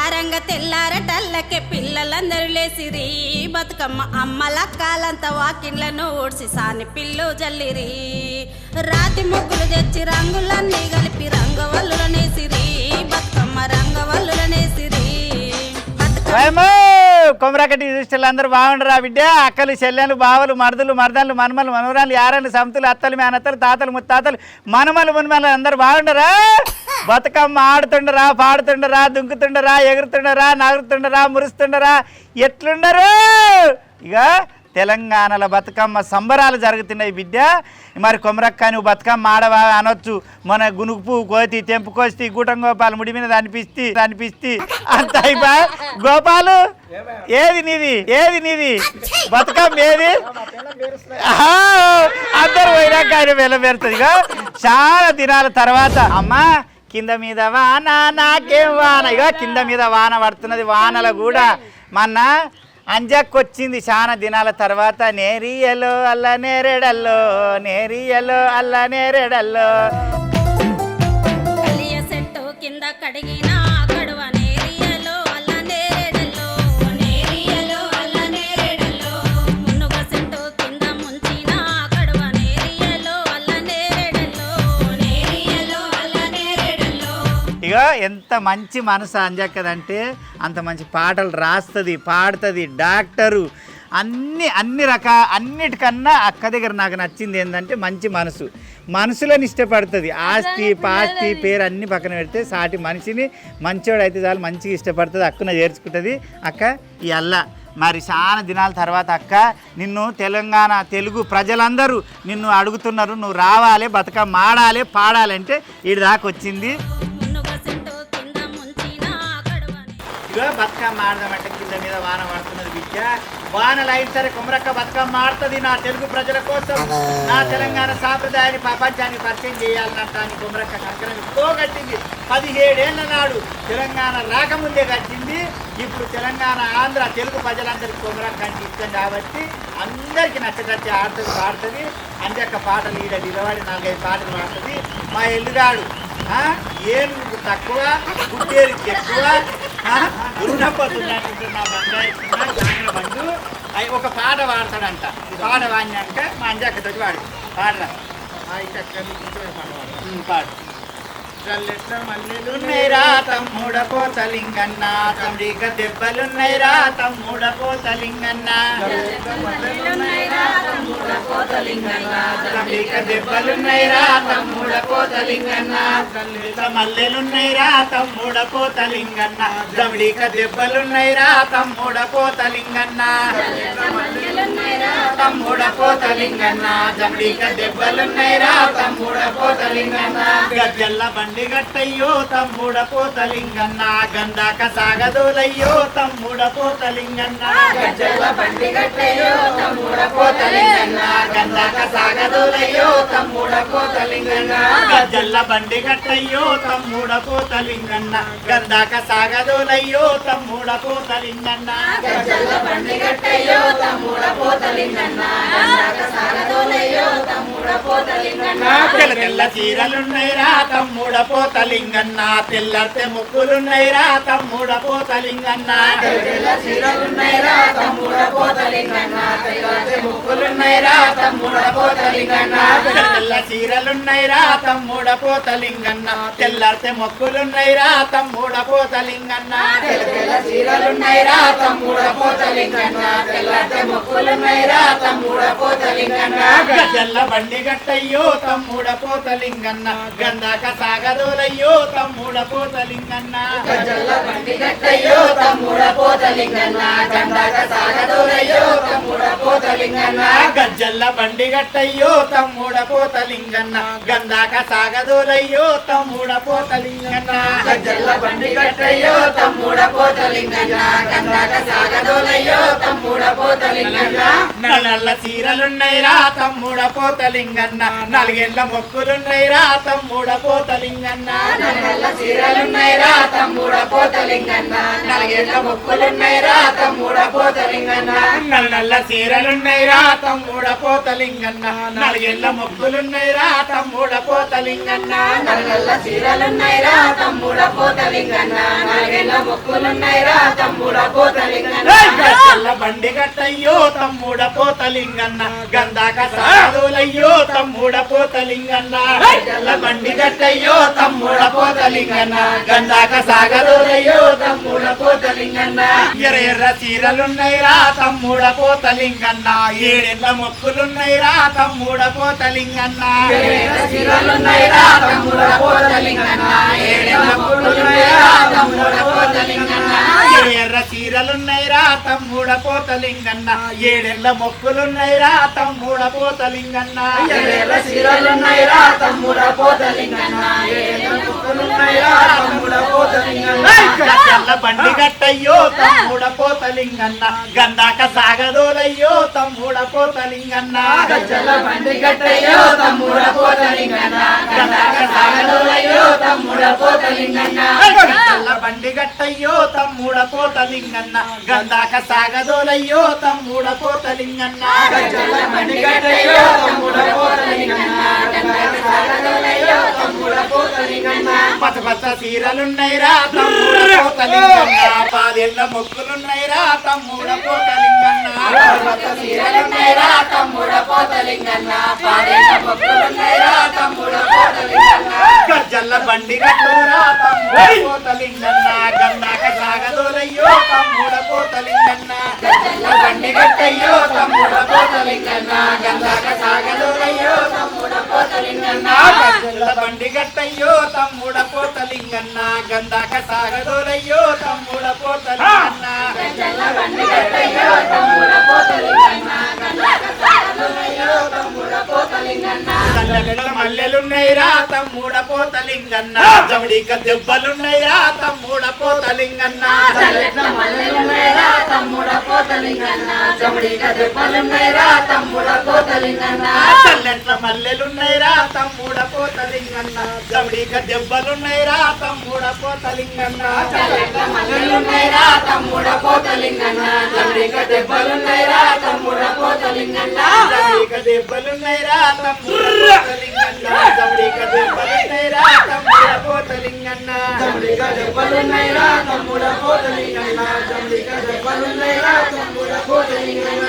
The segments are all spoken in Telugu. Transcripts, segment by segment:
తెల్లారంగ తెల్లారటల్లకే పిల్లలందరూ లేసిరి బతుకమ్మ అమ్మల కాలంతా వాకిన్లను ఊడ్చి సాని పిల్లు జల్లిరి రాతి ముగ్గులు తెచ్చి రంగులన్నీ కలిపి రంగవల్లులనేసిరి బతుకమ్మ రంగవల్లులనేసిరి కొమరకటి యూజిస్టులు అందరూ బాగుండరా బిడ్డ అక్కలు చెల్లెలు బావలు మరదలు మరదలు మనమలు మనవరాలు యారలు సంతులు అత్తలు మేనత్తలు తాతలు ముత్తాతలు మనమలు మునమలు అందరూ బాగుండరా బతుకమ్మ ఆడుతుండరా పాడుతుండరా దుంకుతుండరా ఎగురుతుండరా నగురుతుండరా మురుస్తుండరా ఎట్లుండరు ఇక తెలంగాణలో బతుకమ్మ సంబరాలు జరుగుతున్నాయి బిడ్డ మరి కొమరక్క నువ్వు బతుకమ్మ ఆడవా అనొచ్చు మన గునుగు పువ్వు కోతి తెంపు కోసి గూటం గోపాలు ముడి మీద అనిపిస్తే అంత అయిపో గోపాలు ఏది నీది బతుకమ్మ ఏది అందరు పోయినాక ఆయన వెళ్ళబెడుతుంది ఇక చాలా దినాల తర్వాత అమ్మా కింద మీద వాన నాకేం వాన ఇక కింద మీద వాన పడుతున్నది వానలు కూడా మొన్న అంజక్కొచ్చింది చాలా దినాల తర్వాత నేరియలో అల్ల నేరేడల్లో నేరియలో అల్ల నేరేడల్లో కలియ సెట్టు కింద కడిగిన కడువ నేరియలో అల్ల నేరేడల్లో నేరియలో అల్ల నేరేడల్లో మునుగ సెట్టు కింద ముంచిన కడువ నేరియలో అల్ల నేరేడల్లో నేరియలో అల్ల నేరేడల్లో ఇక ఎంత మంచి మనసు అంజక్కదంటే అంత మంచి పాటలు రాస్తుంది పాడుతుంది డాక్టరు అన్నిటికన్నా అక్క దగ్గర నాకు నచ్చింది ఏంటంటే మంచి మనసులను ఇష్టపడుతుంది ఆస్తి పాస్తి పేరు అన్ని పక్కన పెడితే సాటి మనిషిని మంచోడు అయితే చాలు మంచిగా ఇష్టపడుతుంది అక్కన చేర్చుకుంటుంది అక్క ఈ అల్లా మరి చాలా దినాల తర్వాత అక్క నిన్ను తెలుగు ప్రజలందరూ నిన్ను అడుగుతున్నారు నువ్వు రావాలి బతుకమ్మ ఆడాలి పాడాలంటే ఈడు దాకా వచ్చింది బతుకమ్మ ఆడదామంటే కింద మీద వాన పడుతున్నది విద్య వానలు అయిన సరే కొమరక్క బతుకమ్మ ఆడుతుంది నా తెలుగు ప్రజల కోసం నా తెలంగాణ సాంప్రదాయాన్ని ప్రపంచానికి పరిచయం చేయాలన్నట్టు కొమరక్క కంకణం కట్టింది 17 ఏళ్ల నాడు తెలంగాణ రాకముందే కట్టింది ఇప్పుడు తెలంగాణ ఆంధ్ర తెలుగు ప్రజలందరికీ కొమరక్క అంటే ఇష్టం కాబట్టి అందరికీ నచ్చటచ్చి ఆడుతుంది పాడుతుంది అంజక్క పాటలు ఈడ నిలబడి 4-5 పాటలు పాడుతుంది మా ఎల్లుగాడు ఏను తక్కువ గుడ్డేరు ఎక్కువ బండు అవి ఒక పాట పాడతాడంట పాట వాడినాక మా అంజక్కతో వాడు పాడరా పాడు మల్లెలున్నైరా తమ్ముడ పోతలింగన్న తమ్ముడిక దెబ్బలున్నైరా తమ్ముడ పోతలింగన్న తమ్ముడిక దెబ్బలున్నైరా తమ్ముడ పోతలింగన్న మల్లెలున్నైరా తమ్ముడ పోతలింగన్న తమ్ముడిక దెబ్బలున్నైరా తమ్ముడ పోతలింగన్న తమ్ముడ పోతలింగన్న తమ్ముడిక దెబ్బలున్నైరా తమ్ముడ పోతలింగన్న గజ్జల్ల బండి గట్టయ్యో తమ్ముడ పోతలింగన్న గంధాక సాగదోలయ్యో తమ్ముడ పోతలింగన్న గజ్జల్ల బండి గట్టయ్యో తమ్ముడ పోతలింగన్న గంధాక సాగదోలయ్యో తమ్ముడ పోతలింగన్న గజ్జల్ల బండి గట్టయ్యో తమ్ముడ పోతలింగన్న గంధాక సాగదోలయ్యో తమ్ముడ పోతలింగన్న గజ్జల్ల బండి గట్టయ్యో తమ్ముడ పోతలింగన్న గంధాక సాగదోలయ్యో తమ్ముడ పోతలింగన్న తెల్ల చీరలున్నైరా తమ్ముడ పోతలింగన్న తెల్లతే ముక్కులున్నైరా తమ్ముడ పోతలింగన్న తెల్ల చీరలున్నైరా తమ్ముడ పోతలింగన్న తెల్లతే ముక్కులున్నైరా తమ్ముడ పోతలింగన్న తెల్ల చీరలున్నైరా తమ్ముడ పోతలింగన్న తెల్లతే మొక్కులున్నైరా తమ్ముడ పోతలింగన్న తెల్ల చీరలున్నైరా తమ్ముడ పోతలింగన్న తెల్లతే మొక్కులున్నైరా తమ్ముడ పోతలింగన్న గజల్ల బండి గట్టయ్యో తమ్ముడ పోతలింగన్న గంధాక సాగదోలయ్యో తమ్ముడ పోతలింగన్న గజల్ల బండి గట్టయ్యో తమ్ముడ పోతలింగన్న గంధాక సాగదోలయ్యో తమ్ముడ పోతలింగన్న గజ్జల్ల బండి గట్టయ్యో తమ్ముడ పోతలింగన్న గంధాక సాగదోలయ్యో తమ్ముడ పోతలింగన్న గజ్జల్ల బండి గట్టయ్యో తమ్ముడ పోతలింగన్న గంధాక సాగదోలయ్యో తమ్ముడ నల్ల చీరలున్నైరా తమ్ముడ పోతలింగన్న నాలుగేళ్ల మొక్కులున్నైరా తమ్ముడ పోతలింగన్న నల్ల చీరలున్నైరా తమ్ముడ పోతలింగన్న నాలుగేళ్ల మొక్కులున్నైరా తమ్ముడ పోతలింగన్న నల్ల చీరలున్నైరా తమ్ముడ పోతలింగన్న నాలుగేళ్ల మొక్కులున్నైరా తమ్ముడ పోతలింగన్న నల్ల చీరలున్నైరా తమ్ముడ పోతలింగన్న నాలుగేళ్ల మొక్కులున్నైరా తమ్ముడ పోతలింగన్న గచ్చల బండి గట్టయ్యో తమ్ముడ పోతలింగన్న గంధాక సాధులయ్యో తమ్ముడ పోతలింగన్న గచ్చల బండి గట్టయ్యో తమ్ముడ పోతలింగన్న గంధాక సాగదులయ్యో తమ్ముడ పోతలింగన్న ఎర్ర ఎర్ర చీరలున్నైరా తమ్ముడ పోతలింగన్న ఏడెళ్ళ మొక్కులున్నైరా తమ్ముడ పోతలింగన్న చీరలున్నైరా తమ్ముడ పోతలింగన్న ఏడేళ్ల మొక్కులున్నైరా తమ్ముడ పోతలింగన్న ఎర్ర చీరలున్నైరా తమ్ముడ పోతలింగన్న ఏడెళ్ళ మొక్కులున్నైరా తమ్ముడ పోతలింగన్న ఏడేళ్ల చీరలున్నైరా తమ్ముడ పోతలింగన్న ఏడేళ్ల మొక్కులున్నైరా తమ్ముడ పోతలింగన్న గచ్చల బండి గట్టయ్యో తమ్ముడ పోతలింగన్న గంధాక సాగదోలయ్యో తమ్ముడ పోతలింగన్న గచ్చల బండి గట్టయ్యో తమ్ముడ పోతలింగన్న గంధాక సాగదోలయ్యో తమ్ముడ పోతలింగన్న గచ్చల బండి గట్టయ్యో తమ్ముడ పోతలింగన్న గంధాక సాగదోలయ్యో తమ్ముడ పోతలింగన్న గచ్చల బండి గట్టయ్యో తమ్ముడ పోతలింగన్న గంధాక సాగదోలయ్యో తమ్ముడ పోతలింగన్న పచ్చ పచ్చ చీరలున్నైరా తమ్ముడ పోతలింగన్న పాదెళ్ళ మొక్కులున్నైరా తమ్ముడ పోతలింగన్న చీరలున్నైరా తమ్ముడ పోతలింగన్న పాదేళ్ల మొక్కులున్నైరా తమ్ముడ పోతలింగన్న గజ్జల్ల బండి గట్టురా తమ్ముడ పోతలింగన్న గంధాక సాగదోలయ్యో తమ్ముడ పోతలింగన్న గచ్చల బండి గట్టయ్యో తమ్ముడ పోతలింగన్న గంధాక సాగదోలయ్యో తమ్ముడ పోతలింగన్న గజ్జల్ల బండి గట్టయ్యో తమ్ముడ పోతలింగన్న గంధాక సాగదోలయ్యో తమ్ముడ పోతలింగన్న గచ్చల బండి గట్టయ్యో తమ్ముడ పోతలింగన్న గంధాక సాగదోలయ్యో తమ్ముడ పోతలింగన్న చల్లగడ మల్లెలున్నైరా తమ్ముడ పోతలింగన్న జమడిక దెబ్బలున్నైరా తమ్ముడ పోతలింగన్న చల్లెట్ల మల్లెలున్నైరా తమ్ముడ పోతలింగన్న జమడిక దెబ్బలున్నైరా తమ్ముడ పోతలింగన్న చల్లెట్ల మల్లెలున్నైరా తమ్ముడ పోతలింగన్న జమడిక దెబ్బలున్నైరా తమ్ముడ పోతలింగన్న చల్లెట్ల మల్లెలున్నైరా తమ్ముడ పోతలింగన్న జమడిక దెబ్బలున్నైరా తమ్ముడ పోతలింగన్న జమడిక దెబ్బలున్నైరా తమ్ముడ పోతలింగన్న జమడిక దెబ్బలున్నైరా తమ్ముడ పోతలింగన్న జమడిక దెబ్బలున్నైరా తమ్ముడ పోతలింగన్న జమడిక దెబ్బలున్నైరా తమ్ముడ పోతలింగన్న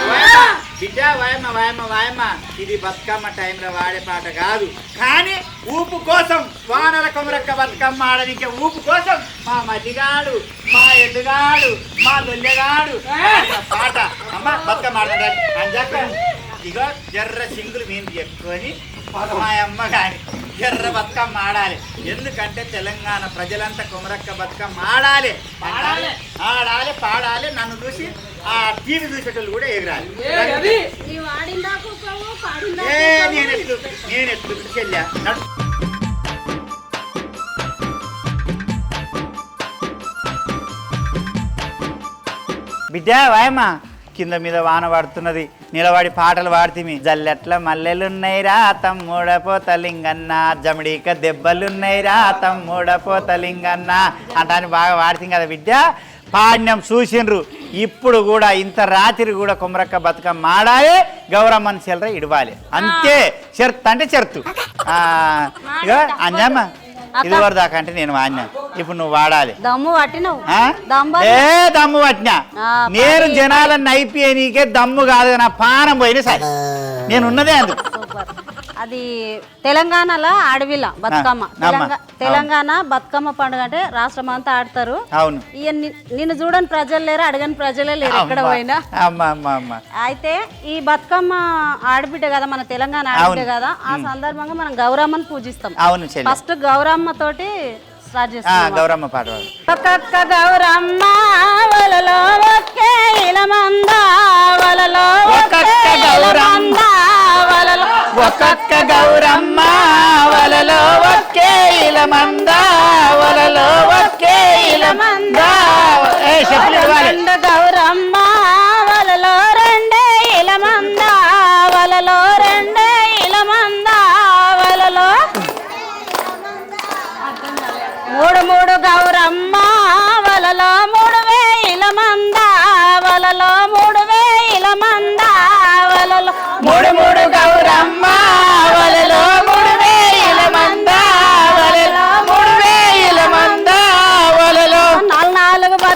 బిడ్డ వాయమ్మ వాయమ్మ వాయమ్మ ఇది బతుకమ్మ టైంలో వాడే పాట కాదు కానీ ఊపు కోసం వానల కొమరక్క బతుకమ్మ ఆడనికే ఊపు కోసం మా మధ్యగాడు మా ఎడ్డుగాడు మా దొల్లెగాడు ఆడిన పాట అమ్మ బతుకమ్మ ఆడతాడు అంజాక ఇగో ఎర్ర సింగులు మేము చెప్పుకొని మా అమ్మ కానీ ఎర్ర బతుకమ్మ ఆడాలి ఎందుకంటే తెలంగాణ ప్రజలంతా కొమరక్క బతుకమ్మ ఆడాలి ఆడాలి పాడాలి నన్ను చూసి ఆ టీవీ చూసేటోళ్ళు కూడా ఎగరాలి నేను ఎట్లు చెల్లా బిడ్డ వాయమ్మ కింద మీద వాన పడుతున్నది నిలబడి పాటలు పాడుతీమి జల్లెట్ల మల్లెలున్నైరా తమ్ముడ పోతలింగన్న జమడిక దెబ్బలున్నైరా తమ్ముడ పోతలింగన్న అంటాన్ని బాగా పాడుతాం కదా బిడ్డ పాడినం చూసిండ్రు ఇప్పుడు కూడా ఇంత రాత్రి కూడా కొమరక్క బతుకమ్మ ఆడాలి గౌరమ్మని చెల్లర ఇడవాలి అంతే చెర్త్ అంటే చెర్తు ఇక అంజమ్మ ఇది వరదాకా అంటే నేను వాడినా ఇప్పుడు నువ్వు వాడాలి దమ్ము పట్టినవు దమ్ము పట్టినా నేను జనాలను అయిపోయే నీకే దమ్ము కాదు నా పానం పోయిన సరే నేను ఉన్నదే అందుకు అది తెలంగాణలో అడవిల బతుకమ్మ తెలంగాణ బతుకమ్మ పండుగ అంటే రాష్ట్రం అంతా ఆడతారు. అవును. నిన్ను చూడని ప్రజలు లేరు, అడగని ప్రజలే లేరు ఎక్కడ పోయినా. అయితే ఈ బతుకమ్మ ఆడబిడ్డ కదా, మన తెలంగాణ ఆడబిడ్డ కదా, ఆ సందర్భంగా మనం గౌరమ్మని పూజిస్తాం. ఫస్ట్ గౌరమ్మ తోటి స్టార్ట్ చేస్తాం. గౌరమ్మ పాట ఒక్కొక్క గౌరమ్మ వలలో ఒకే ఇలమంద వలలో ఒక్కొక్క గౌరమ్మ వలలో ఒక్కొక్క గౌరమ్మ వలలో ఒకే ఇలమంద వలలో ఒకే ఇలమంద గౌరమ్మ వలలో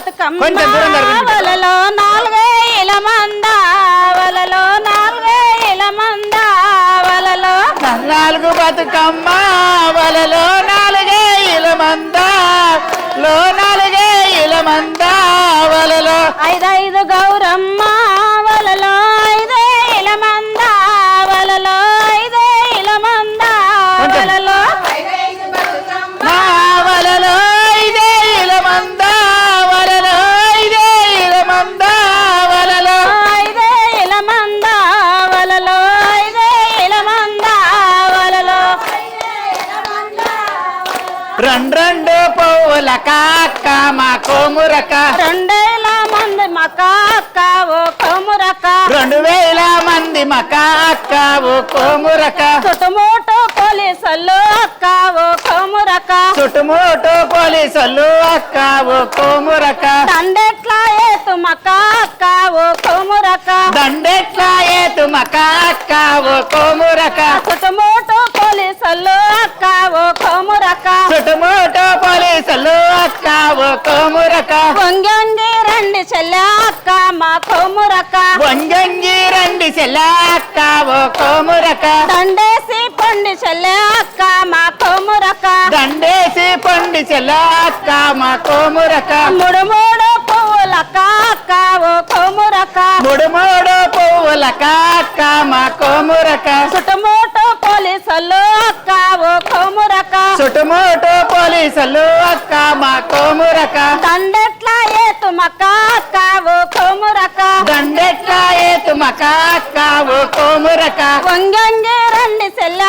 బతుకమ్మ కొంచెం దూరం జరగండి. వలలో నాలుగేల మంద వలలో నాలుగేల మంద వలలో నాలుగు బతుకమ్మ వలలో నాలుగేల మంద లో నాలుగేల మంద వలలో ఐదైదు గౌరమ్మ వలలో ఐదేల మంద వలలో ఐదేల మంద వలలో మా వలలో ఐదేల మంద వలలో ఐదేల మంద వలలో ఐదేల మంద వలలో ఐదేల మంద వలలో రెండు పువ్వుల కాక్క మా కోమురక రెండేల మంది మకా అక్క ఓ కొమురక 2000 మంది మా కాక్క ఓ కోమురక చుట్టుముట్టు పోలీసులు అక్క ఓ కొమురక చుట్టుముట్టు పోలీసులు అక్క ఓ కోమురక దండెట్లా ఏతు మకా అక్క ఓ కొమురక దండెట్లా ఏతు మా కాక్క ఓ కోమురక చుట్టుముట్టు పోలీసులు అక్క ఓ కొమురక చుట్టుముట్టు పోలీసులు అక్క ఓ కోమురక వంగంగి రండి చెల్లె అక్క మా కొమురక వంగంగి రండి చెల్లాక్క ఓ కోమురక దండేసి పండి చెల్లె అక్క మా కొమురక దండేసి పండి చెల్లాక్క మా కోమురక మూడు మూడు పువ్వులక్క అక్క ఓ కొమురక మూడు మూడు పువ్వుల కాక్క మా కోమురక చుట్టుముట్టు పోలీసులు అక్క ఓ కొమురక చుట్టుముట్టు పోలీసులు అక్క మా కోమురక దండెట్లా ఏతు మక్క అక్క ఓ కొమురక దండెట్లా ఏతు మా కాక్క ఓ కోమురక వంగంగి రండి చెల్ల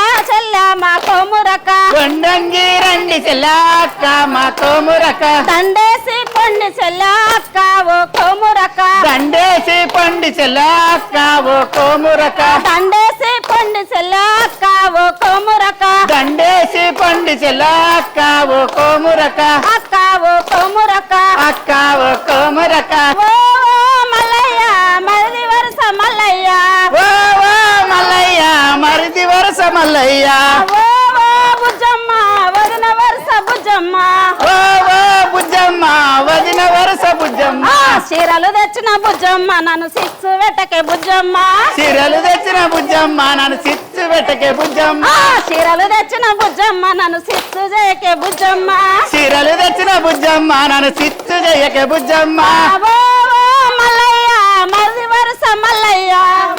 మా కొమురక వండంగి రండి చెల్లాక్క మా కోమురక దండేసి పండి చెల్ల అక్క ఓ కొమురక దండేసి పండి చెల్లాక్క ఓ కోమురక దండేసి పండి చెల్ల అక్క ఓ కొమురక దండేసి పండి చెల్లాక్క ఓ కోమురక అక్క ఓ కొమురక అక్క ఓ కోమురక ఓ మల్లయ్య మరిది వరుస మల్లయ్య ఓ ఓ మల్లయ్య మరిది వరస మల్లయ్య ఓ బుజ్జమ్మ వదిన వరుస బుజ్జమ్మ ఓ ఓ బుజ్జమ్మ వదిన వరస బుజ్జమ్మ చీరలు తెచ్చిన బుజ్జమ్మ నన్ను సిక్స్ వెట్టకే బుజ్జమ్మ చీరలు తెచ్చిన బుజ్జమ్మ నన్ను చిచ్చు పెట్టకే బుజ్జమ్మ చీరలు తెచ్చిన బుజ్జమ్మ నన్ను సిక్స్ చేయకే బుజ్జమ్మ చీరలు తెచ్చిన బుజ్జమ్మ నన్ను చిచ్చు చేయకే బుజ్జమ్మ ఓ మల్లయ్య మరిది వరుస మల్లయ్య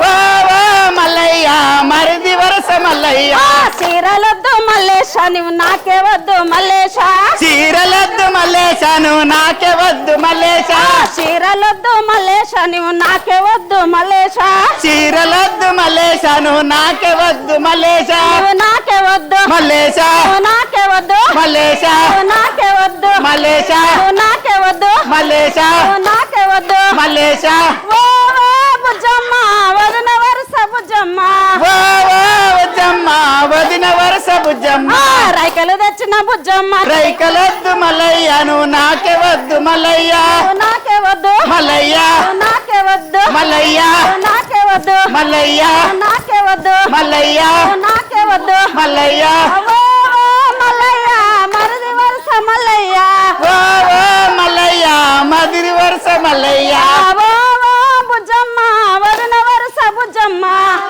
ఓ ఓ మల్లయ్య మరిది వరస మల్లయ్య చీరలొద్దు మల్లేశ నువ్వు నాకే వద్దు మల్లేశ చీరలొద్దు మల్లేశ నువ్వు నాకే వద్దు మల్లేశ చీరలొద్దు మల్లేశ నువ్వు నాకే వద్దు మల్లేశ చీరలొద్దు మల్లేశ నువ్వు నాకే వద్దు మల్లేశ నువ్వు నాకే వద్దు మల్లేశ నువ్వు నాకే వద్దు మల్లేశ నువ్వు నాకే వద్దు మల్లేశ నువ్వు నాకే వద్దు మల్లేశ నువ్వు నాకే వద్దు మల్లేశ ఓ బుజ్జమ్మ వదిన వరుస బుజ్జమ్మ ఓ ఓ బుజ్జమ్మ వదిన వరస బుజ్జమ్మ రైకలు తెచ్చిన బుజ్జమ్మ రైకలొద్దు మల్లయ్య నువ్వు నాకే వద్దు మల్లయ్య నువ్వు నాకే వద్దు మల్లయ్య నువ్వు నాకే వద్దు మల్లయ్య నువ్వు నాకే వద్దు మల్లయ్య నువ్వు నాకే వద్దు మల్లయ్య నువ్వు నాకే వద్దు మల్లయ్య ఓ మల్లయ్య మరిది వరుస మల్లయ్య ఓ ఓ మల్లయ్య మదిరి వరస మల్లయ్య ఓ బుజ్జమ్మ వదిన వరుస బుజ్జమ్మ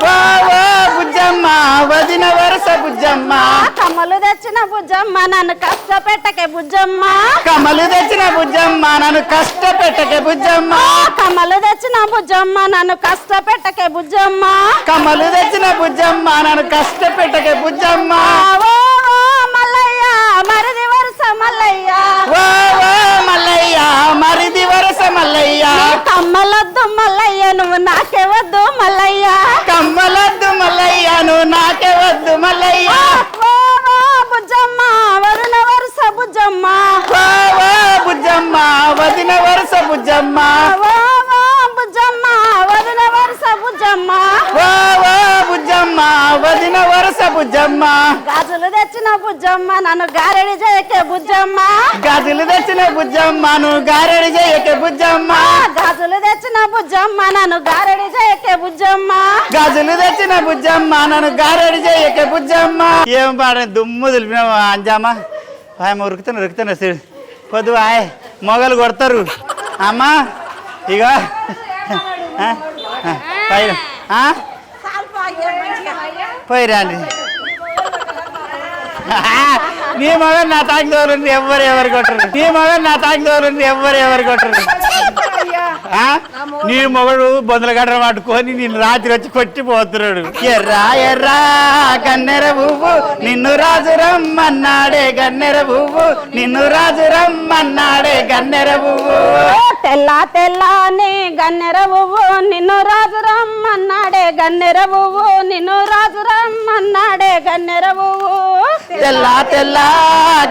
ఓ ఓ బుజ్జమ్మ వదిన వరస బుజ్జమ్మ కమ్మలు తెచ్చిన బుజ్జమ్మ నన్ను కష్టపెట్టకే బుజ్జమ్మ కమలు తెచ్చిన బుజ్జమ్మ నన్ను కష్టపెట్టకే బుజ్జమ్మ కమ్మలు తెచ్చిన బుజ్జమ్మ నన్ను కష్టపెట్టకే బుజ్జమ్మ కమలు తెచ్చిన బుజ్జమ్మ నన్ను కష్టపెట్టకే బుజ్జమ్మ ఓ మల్లయ్య మరిది వరుస మల్లయ్య ఓ ఓ మల్లయ్య మరిది వరస మల్లయ్య కమ్మలొద్దు మల్లయ్య నువ్వు నాకే వద్దు మల్లయ్య కమ్మలొద్దు మల్లయ్య నువ్వు నాకే వద్దు మల్లయ్య ఓ బుజ్జమ్మ వదిన వరుస బుజ్జమ్మ ఓ ఓ బుజ్జమ్మ వదిన వరస బుజ్జమ్మ ఓ బుజ్జమ్మ వదిన వరుస బుజ్జమ్మ ఓ ఓ బుజ్జమ్మ వదిన వరస బుజ్జమ్మ గాజులు తెచ్చిన బుజ్జమ్మ నన్ను గారెడి చేయకే బుజ్జమ్మ గాజులు తెచ్చిన బుజ్జమ్మ నువ్వు గారెడి చేయకే బుజ్జమ్మ గాజులు తెచ్చిన బుజ్జమ్మ నన్ను గారెడి చేయకే బుజ్జమ్మ గాజులు తెచ్చిన బుజ్జమ్మ నన్ను గారెడి చేయకే బుజ్జమ్మ ఏం పాడ దుమ్ము దులిపినావు అంజామా ఆయన ఉరుకుతున్నా పొద్దు మొగలు కొడతారు అమ్మా ఇగో పోయిరాండి నీ మగన్ నా తాకి తోలుంది ఎవరు కొట్టరు నీ మగన్ నా తాకి తోలుంది ఎవరు కొట్టరు నీ మొగడు బొందల గడ్డ పట్టుకొని నిన్ను రాత్రి వచ్చి కొట్టిపోతున్నాడు ఎర్రా ఎర్రా గన్నెర పువ్వు నిన్ను రాజు రమ్మన్నాడే గన్నెర పువ్వు నిన్ను రాజు రమ్మన్నాడే గన్నెర పువ్వు తెల్లా తెల్లానే గన్నెర పువ్వు నిన్ను రాజు రమ్మన్నాడే గన్నెర పువ్వు నిన్ను రాజు రమ్మన్నాడే గన్నెర పువ్వు తెల్లా తెల్లా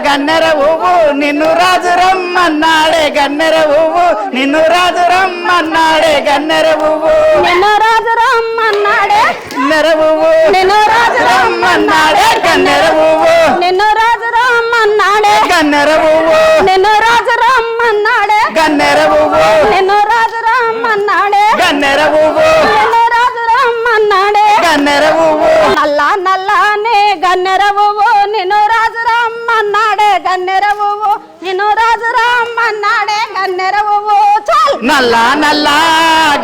గన్నెర పువ్వు నిన్ను రాజు రమ్మన్నాడే గన్నెర పువ్వు నిన్ను రాజు రమ్మన్నాడే గన్నెర పువ్వు నిన్ను రాజు రమ్మన్నాడే గన్నెర పువ్వు నిన్ను రాజు రమ్మన్నాడే గన్నెర పువ్వు నిన్ను రాజు రమ్మన్నాడే గన్నెర పువ్వు నిన్ను రాజు రమ్మన్నాడే గన్నెర పువ్వు నిన్ను రాజు రమ్మన్నాడే గన్నెర పువ్వు నిన్ను రాజు రమ్మన్నాడే గన్నెర పువ్వు నల్లా నల్లానే గన్నెర పువ్వు నిన్ను రాజు రమ్మన్నాడే గన్నెర పువ్వు నిన్ను రాజు రమ్మన్నాడే గన్నెర పువ్వు చాలు నల్లా నల్లా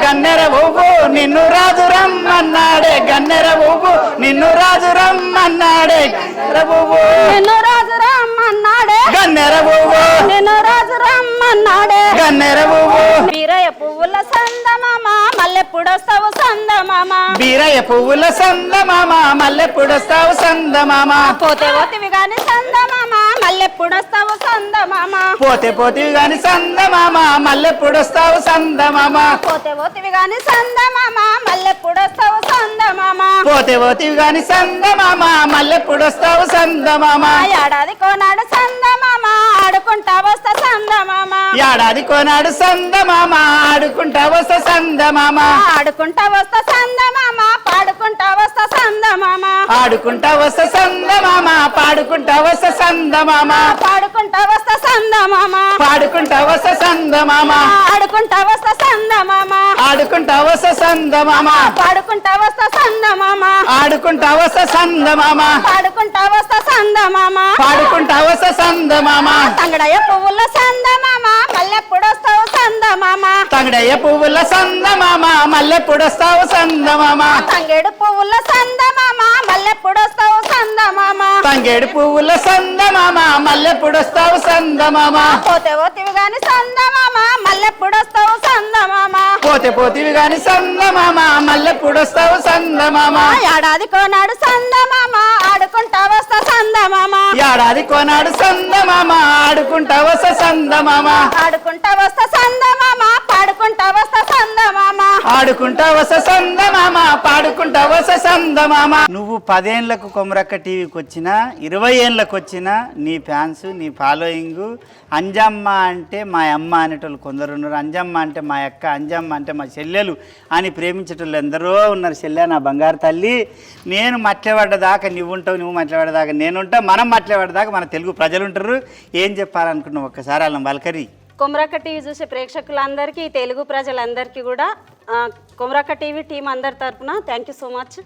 గన్నెర పువ్వు నిన్ను రాజు రమ్మన్నాడే గన్నెర పువ్వు నిన్ను రాజు రమ్మన్నాడే గన్నెర పువ్వు నిన్ను రాజు రమ్మన్నాడే గన్నెర పువ్వు నిన్ను రాజు రమ్మన్నాడే గన్నెర పువ్వు బీరయ్య పువ్వుల సందమామ మల్లెప్పుడొస్తావు సందమామ బీరయ్య పువ్వుల సందమామ మల్లెప్పుడొస్తావు సందమామ పోతే పోతివి గాని సందమామ మల్లెప్పుడొస్తావు సందమామ పోతే పోతివి గాని సందమామ మల్లెప్పుడొస్తావు సందమామ పోతే పోతివి గాని సందమామ మల్లెప్పుడొస్తావు సందమామ పోతే పోతివి గాని సందమామ మల్లెప్పుడొస్తావు సందమామ ఏడాది కోనాడు సందమామ ఆడుకుంటా వస్తా సందమామ ఏడాది కోనాడు సందమామ ఆడుకుంటా వస్తా సందమామ ఆడుకుంటా వస్తా సందమామ పాడుకుంటా వస్తా సందమామ ఆడుకుంటా వస్తా సందమామ పాడుకుంటా వస్తా సందమామ పాడుకుంటా వస్తా సందమామ పాడుకుంటా వస్తా సందమామ ఆడుకుంటా వస్తా సందమామ ఆడుకుంటా వస్తా సందమామ పాడుకుంటా వస్తా సందమామ ఆడుకుంటా వస్తా సందమామ పాడుకుంటా వస్తా సందమామ పాడుకుంటా వస్తా సందమామ తంగడయ్య పువ్వుల సందమామ మల్లెప్పుడొస్తావు సందమామ తంగడయ్య పువ్వుల సందమామ మల్లెప్పుడొస్తావు సందమామ తంగేడు పువ్వుల సందమామ మల్లెప్పుడొస్తావు సందమామ తంగేడు పువ్వుల సందమామ మల్లెప్పుడొస్తావు సందమామ పోతే పోతివి గాని సందమామ మల్లెప్పుడొస్తావు సందమామ పోతే పోతివి గాని సందమామ మల్లెప్పుడొస్తావు సందమామ ఏడాది కోనాడు సందమామ ఆడుకుంటా వస్తా సందమామ ఏడాది కోనాడు సందమామ ఆడుకుంటా వస్తా సందమామ ఆడుకుంటా వస్తా సందమామ పాడుకుంటా వస్తా సందమామ ఆడుకుంటా వస్తా సందమామ పాడుకుంటా వస్తా సందమామ నువ్వు 10 ఏళ్లకు కొమరక్క టీవీకి వచ్చినా 20 ఏళ్ళకి వచ్చినా నీ ఫ్యాన్స్ నీ ఫాలోయింగ్ అంజమ్మ అంటే మా అమ్మ అనేటోళ్ళు కొందరు ఉన్నారు అంజమ్మ అంటే మా అక్క అంజమ్మ అంటే మా చెల్లెలు అని ప్రేమించేటోళ్ళు ఎందరో ఉన్నారు చెల్లె నా బంగారు తల్లి నేను మట్లేపడ్డదాకా నువ్వు ఉంటావు నువ్వు మట్లేపడ్డదాకా నేనుంటా మనం మట్లేపడ్డదాకా మన తెలుగు ప్రజలు ఉంటారు ఏం చెప్పాలనుకున్నావు ఒక్కసారి వాళ్ళని బలకరి కొమరక్క టీవీ చూసే ప్రేక్షకులందరికీ తెలుగు ప్రజలందరికీ కూడా కొమరక్క టీవీ టీం అందరి తరఫున థ్యాంక్ యూ సో మచ్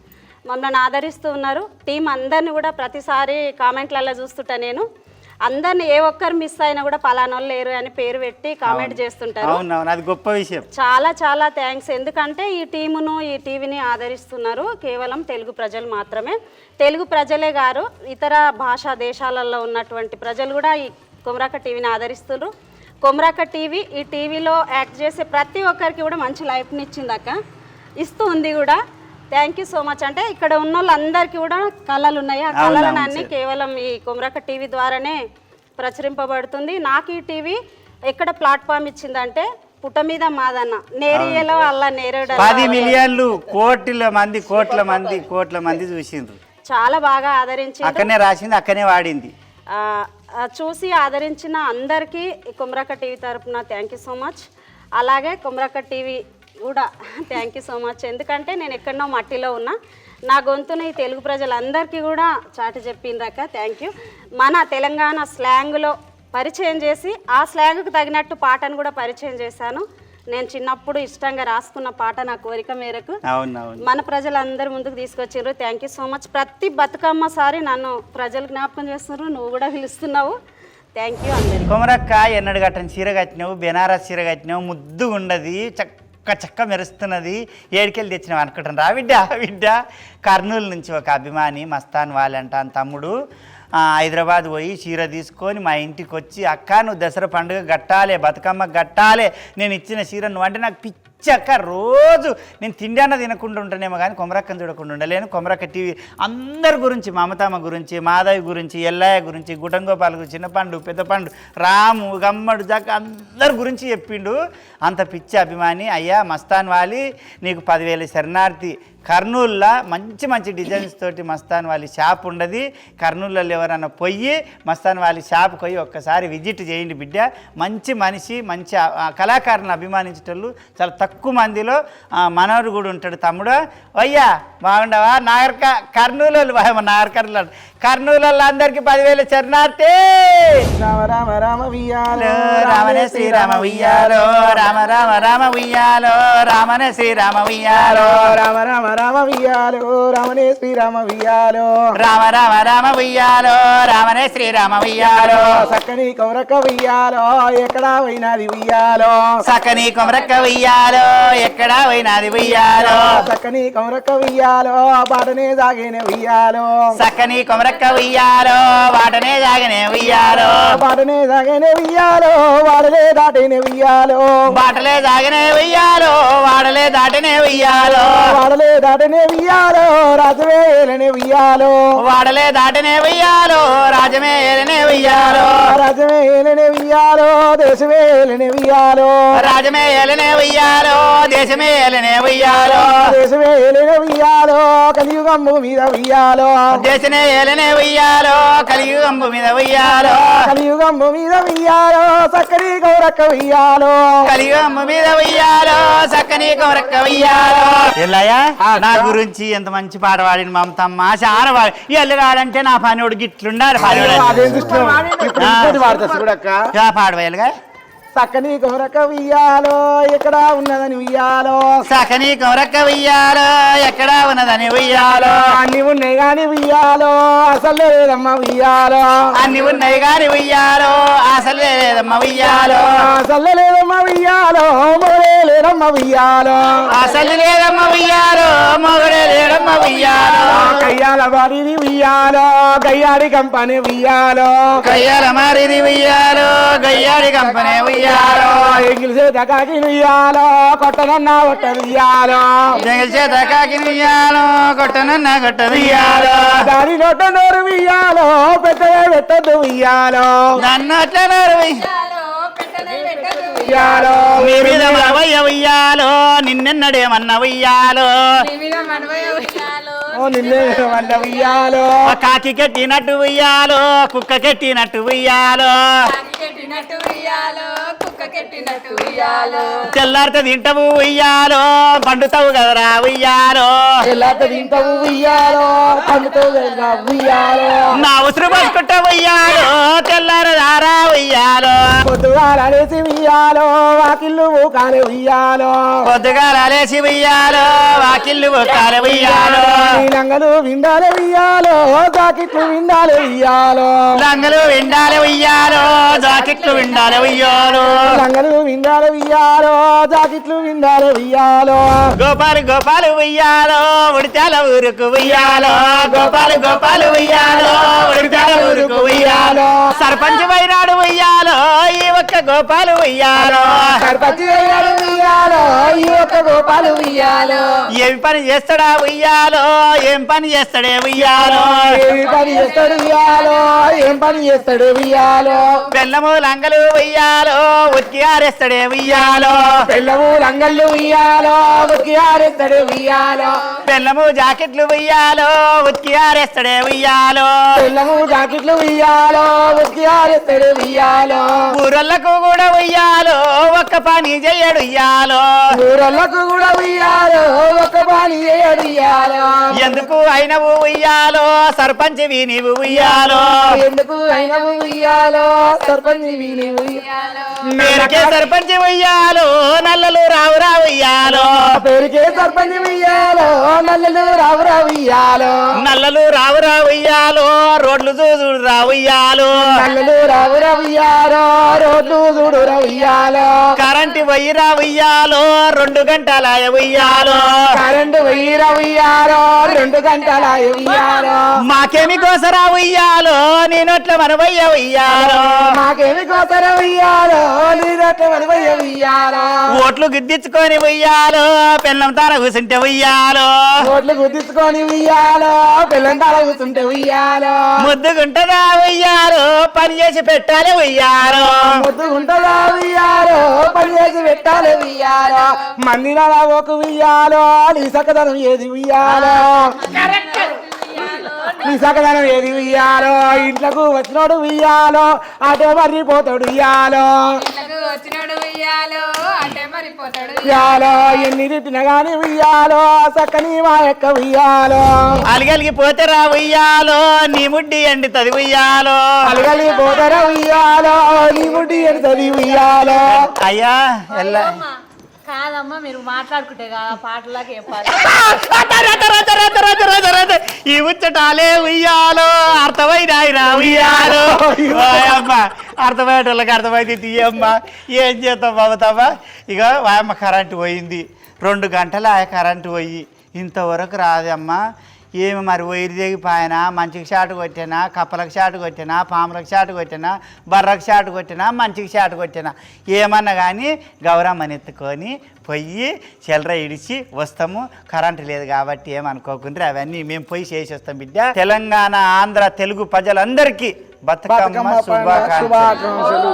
మమ్మల్ని ఆదరిస్తూ ఉన్నారు టీం అందరిని కూడా ప్రతిసారి కామెంట్లలో చూస్తుంటా నేను అందరిని ఏ ఒక్కరు మిస్ అయినా కూడా పలానా వాళ్ళు లేరు అని పేరు పెట్టి కామెంట్ చేస్తుంటారు అవునవును అది గొప్ప విషయం చాలా చాలా థ్యాంక్స్ ఎందుకంటే ఈ టీమును ఈ టీవీని ఆదరిస్తున్నారు కేవలం తెలుగు ప్రజలు మాత్రమే తెలుగు ప్రజలే గారు ఇతర భాషా దేశాలలో ఉన్నటువంటి ప్రజలు కూడా ఈ కొమరక్క టీవీని ఆదరిస్తున్నారు కొమరక్క టీవీ ఈ టీవీలో యాక్ట్ చేసే ప్రతి ఒక్కరికి కూడా మంచి లైఫ్ని ఇచ్చిందక్క ఇస్తూ ఉంది కూడా థ్యాంక్ యూ సో మచ్ అంటే ఇక్కడ ఉన్న వాళ్ళందరికీ కూడా కళలు ఉన్నాయి ఆ కళలను అన్ని కేవలం ఈ కొమరక్క టీవీ ద్వారానే ప్రచురింపబడుతుంది నాకు ఈ టీవీ ఎక్కడ ప్లాట్ఫామ్ ఇచ్చిందంటే పుట్ట మీద మాదన్న నేరియలో అల్లా నేరేడు 10 మిలియన్లు కోట్ల మంది చూసిండ్రు చాలా బాగా ఆదరించి అక్కడనే రాసింది అక్కడనే వాడింది చూసి ఆదరించిన అందరికీ కొమరక్క టీవీ తరపున థ్యాంక్ యూ సో మచ్ అలాగే కొమరక్క టీవీ కూడా థ్యాంక్ యూ సో మచ్ ఎందుకంటే నేను ఎక్కడనో మట్టిలో ఉన్నా నా గొంతుని తెలుగు ప్రజలందరికీ కూడా చాటి చెప్పిందాక థ్యాంక్ యూ మన తెలంగాణ స్లాంగ్లో పరిచయం చేసి ఆ స్లాంగ్కు తగినట్టు పాటను కూడా పరిచయం చేశాను నేను చిన్నప్పుడు ఇష్టంగా రాసుకున్న పాట నా కోరిక మేరకు మన ప్రజలందరూ ముందుకు తీసుకొచ్చారు థ్యాంక్ యూ సో మచ్ ప్రతి బతుకమ్మ సారి నన్ను ప్రజలు జ్ఞాపకం చేస్తున్నారు నువ్వు కూడా పిలుస్తున్నావు థ్యాంక్ యూ అందరికి. కొమరక్క ఎన్నడు గట్టని చీర కట్టినావు, బెనారస్ చీర కట్టినావు, ముద్దుగా ఉన్నది, చక్క మెరుస్తున్నది. ఏడికెళ్ళి తెచ్చినావు అనుకుంటాను రా బిడ్డ. కర్నూలు నుంచి ఒక అభిమాని మస్తాన్ వాలంటాన్ తమ్ముడు హైదరాబాద్ పోయి చీర తీసుకొని మా ఇంటికి వచ్చి, అక్క నువ్వు దసరా పండుగ గట్టాలే, బతుకమ్మ గట్టాలే, నేను ఇచ్చిన చీర నువ్వు అంటే నాకు పిచ్చి అక్క. రోజు నేను తిండి అన్న తినకుండా ఉంటానేమో కానీ కొమరక్కని చూడకుండా ఉండలేను. కొమరక్క టీవీ అందరి గురించి, మమతమ్మ గురించి, మాధవి గురించి, ఎల్లయ్య గురించి, గుటంగోపాల్ గురించి, చిన్నపండు, పెద్దపండు, రాము, గమ్మడు, జక్క అందరి గురించి చెప్పిండు. అంత పిచ్చి అభిమాని. అయ్యా మస్తాన్ వాలి నీకు 10,000 శరణార్థి. కర్నూలులో మంచి డిజైన్స్ తోటి మస్తాన్ వాలి షాప్ ఉండదు. కర్నూలులో ఎవరన్నా పోయి మస్తాన్ వాలి షాప్కి పోయి ఒక్కసారి విజిట్ చేయండి బిడ్డ. మంచి మనిషి, మంచి కళాకారులను అభిమానించేటోళ్ళు చాలా తక్కువ మందిలో మనోడు కూడా ఉంటాడు. తమ్ముడు అయ్యా బాగుండవా? కర్నూలు కర్నూలు అందరికి 10,000 శరణార్థి. రామ రామ రామ వియ్యాలో రామనే శ్రీరామ ఉయ్యాలో, రామ రామ రామ ఉయ్యాలో, రామనే శ్రీరామ ఉయ్యాలో, రామ రామ రామ వియ్యాలో, రామనే శ్రీరామ వియ్యాలో, రామ రామ రామ ఉయ్యాలో, రామనే శ్రీరామ ఉయ్యాలో, సక్కని కౌరక వియ్యాలో, ఎక్కడా పోయినది వియ్యాలో, సక్కని కొమరక్క ఉయ్యాలో, ఎక్కడా పోయినది ఉయ్యాలో, సక్కని కౌరక వియ్యాలో, బాటనే సాగేనే వియ్యాలో, సక్కని కొమరక్క ఉయ్యాలో, వాటనే సాగనే ఉయ్యాలో, బాటనే సాగేనే వియ్యాలో, వాడలే దాటేనే వియ్యాలో, బాటలే సాగనే ఉయ్యాలో, వాడలే దాటనే ఉయ్యాలో, వాడలే దాటనే వియ్యాలో, రాజవే ఏలనే వియ్యాలో, వాడలే దాటనే ఉయ్యాలో, రాజమే ఏలనే ఉయ్యాలో, రాజమే ఏలనే వియ్యాలో, దేశమే ఏలనే వియ్యాలో, రాజమే ఏలనే ఉయ్యాలో, దేశమే ఏలనే ఉయ్యాలో, దేశమే ఏలనే వియ్యాలో, కలియుగంబు మీద వియ్యాలో, దేశమే ఏలనే ఉయ్యాలో, కలియుగంబు మీద ఉయ్యాలో, కలియుగంబు మీద వియ్యాలో, సక్కని గౌరక్క వియ్యాలో, కలియుగంబు మీద ఉయ్యాలో, సక్కని కొమరక్క ఉయ్యాలో. ఎల్లయ్యా నా గురించి ఎంత మంచి పాట పాడిన మమతమ్మ చాలా పాడి. ఎల్లుగాడంటే నా పనివాడు గిట్లుండాలి. అదేం దృష్టిలో వాడతా చూడక్క. పాడవేలుగా సక్కని గౌరక్క వియ్యాలో, ఎక్కడా ఉన్నదని వియ్యాలో, సకని కొమరక్క ఉయ్యాలో, ఎక్కడా ఉన్నదని ఉయ్యాలో, అన్ని ఉన్నాయి గాని వియ్యాలో, అసలు లేదమ్మ వియ్యాలో, అన్ని ఉన్నాయి గాని ఉయ్యాలో, అసలు లేదమ్మ ఉయ్యాలో, అసలు లేదమ్మ వియ్యాలో, మొగలే లేదమ్మ వియ్యాలో, అసలు లేదమ్మ ఉయ్యాలో, మొగడే లేదమ్మ ఉయ్యాలో, కయ్యాల వారిది వియ్యాలో, గయ్యాడి కంపని వియ్యాలో, కయ్యాల మారిది ఉయ్యాలో, గయ్యాడి కంపెనీ ఉయ్యాలో, ఎంగిల్ చేత కాకి వియ్యాలో, కొట్టనన్న కొట్ట వియ్యాలో, జగల్ చేత కాకి ఉయ్యాలో, కొట్టనన్న కొట్ట ఉయ్యాలో, దాని నోట నోరు వియ్యాలో, పెద్దగా పెట్టద్దు వియ్యాలో, నన్ను అట్లా వియ్యాలో, మీ మీద మనవయ్య ఉయ్యాలో, నిన్నెన్నడేమన్న ఉయ్యాలో, ఓ నిన్నే వంట వియ్యాలో, కాకి కెట్టినట్టు ఉయ్యాలో, కుక్క కెట్టినట్టు ఉయ్యాలో, తెల్లారితే తింటవు ఉయ్యాలో, పండుతావు కదరా ఉయ్యాలో, ఎల్లాత తింటావు వియ్యాలో, పండుతో వియ్యాలో, నా ఉసురు పట్టుకుంటా ఉయ్యాలో, తెల్లారదారా ఉయ్యాలో, పొద్దుగాల లేచి వియ్యాలో, వాకిళ్ళు ఊకాలే వియ్యాలో, పొద్దుగాల లేచి ఉయ్యాలో, వాకిళ్ళు ఒక్కాల ఉయ్యాలో, లంగలు విండాలే వియ్యాలో, జాకెట్లు విండాలే వియ్యాలో, లంగలు విండాలి ఉయ్యాలో, జాకెట్లు విండాలి ఉయ్యాలో, లంగలు విండాలే వియ్యాలో, జాకెట్లు విండాలే వియ్యాలో, గోపాలు ఉయ్యాలో, ఉడితాల ఊరుకు ఉయ్యాలో, గోపాలు ఉయ్యాలో, ఉడితాల ఊరుకు ఉయ్యాలో, సర్పంచ్ వైనాడు ఉయ్యాలో, ఈ ఒక్క గోపాలు ఉయ్యాలో, సర్పంచి అయ్యాడు వియ్యాలో, ఈ ఒక్క గోపాలు వియ్యాలో, ఏమి పని చేస్తాడా ఉయ్యాలో, ఏం పని చేస్తాడే ఉయ్యాలో, ఏమి పని చేస్తాడు వియ్యాలో, ఏం పని చేస్తాడు వియ్యాలో, బెల్లము లంగలు ఉయ్యాలో, ఉతికి ఆరేస్తాడే ఉయ్యాలో, పిల్లము లంగళ్ళు వియ్యాలో, ఉతికి ఆరేస్తాడు వియ్యాలో, బెల్లము జాకెట్లు ఉయ్యాలో, ఉతికి ఆరేస్తాడే ఉయ్యాలో, పిల్లము జాకెట్లు వియ్యాలో, ఉతికి ఆరేస్తాడు వియ్యాలో, ఊరళ్ళకు కూడా ఉయ్యాలో, ఒక్క పని చేయడు ఉయ్యాలో, ఊరళ్ళకు కూడా వియ్యాలో, ఒక పని చేయడు వియ్యాలో, ఎందుకు అయినవు ఉయ్యాలో, సర్పంచ్ నీవు ఉయ్యాలో, ఎందుకు అయినవు వియ్యాలో, సర్పంచి వీని వియ్యాలో, పేరుకే సర్పంచ్ ఉయ్యాలో, నల్లలు రావురా ఉయ్యాలో, పేరుకే సర్పంచి వియ్యాలో, నల్లలు రావురా ఉయ్యాలో నల్లలు రావురా ఉయ్యాలో రోడ్లు చూడు రావుయ్యాలో నల్లలు రావురా ఉయ్యాలో రోడ్లు చూడురా ఉయ్యాలో కరెంటు పోయిరా ఉయ్యాలో 2 గంటల ఉయ్యాలో కరెంటు వెయ్యిరా ఉయ్యాలో 2 గంటల ఉయ్యాలో మాకేమి కోసరా ఉయ్యాలో నేనొట్ల మనవయ్య ఉయ్యాలో మాకేమి కోసర ఉయ్యాలో నీదట్టు మనవయ్య ఉయ్యాలో ఓట్లు గుద్దించుకొని ఉయ్యాలో పెళ్ళం తాన కూర్చుంటే ఉయ్యాలో ఓట్లు గుద్దించుకొని ఉయ్యాలో పిల్లంతాల కూర్చుంటే ఉయ్యాలో ముద్దుగుంటదా ఉయ్యాలో పని చేసి పెట్టాలి ఉయ్యాలో ముద్దుగుంటదా ఉయ్యాలో పని చేసి పెట్టాలి ఉయ్యాలో మందిరాల ఒక ఉయ్యాలో నీ సకదనం ఏది ఉయ్యాలో నీ సకదనం ఏది ఉయ్యాలో ఇంట్లోకి వచ్చినోడు ఉయ్యాలో అటే మర్రిపోతాడు ఉయ్యాలో ఉయ్యాలో ఎన్ని తిట్టిన గాని ఉయ్యాలో సక్కని మా యొక్క ఉయ్యాలో అలిగలిగి పోతే రా ఉయ్యాలో నీ ముడ్డి ఎండుతుంది ఉయ్యాలో అలగలి పోతారా ఉయ్యాలో నీ ముడ్డి ఎడుతుంది ఉయ్యాలో అయ్యా ఎల్ల కాదమ్మా మీరు మాట్లాడుకుంటే కదా పాటలాగా చెప్పాలి ఈ ముచ్చటాలే ఉయ్యాలో అర్థమైనాయిరా ఉయ్యాలో అమ్మా అర్థమయ్యేటోళ్ళకి అర్థమైతే తీయమ్మా ఏం చేస్తాం బాబతమ్మా ఇక వాయమ్మ కరెంటు పోయింది 2 గంటలు ఆ కరెంటు పోయి ఇంతవరకు రాదమ్మా ఏమి మరి వైరు తెగిపోయినా మంచికి షాటు కొట్టినా కప్పలకు షాటు కొట్టినా పాములకు షాటు కొట్టినా బర్రకు షాటు కొట్టినా మంచికి షాటు కొట్టినా ఏమన్నా కానీ గౌరమ్మని ఎత్తుకొని పొయ్యి చిల్లర ఇడిచి వస్తాము కరెంటు లేదు కాబట్టి ఏమనుకోకుండా అవన్నీ మేము పోయి చేసి వస్తాం బిడ్డ తెలంగాణ ఆంధ్ర తెలుగు ప్రజలందరికీ బతుకమ్మ శుభాకాంక్షలు.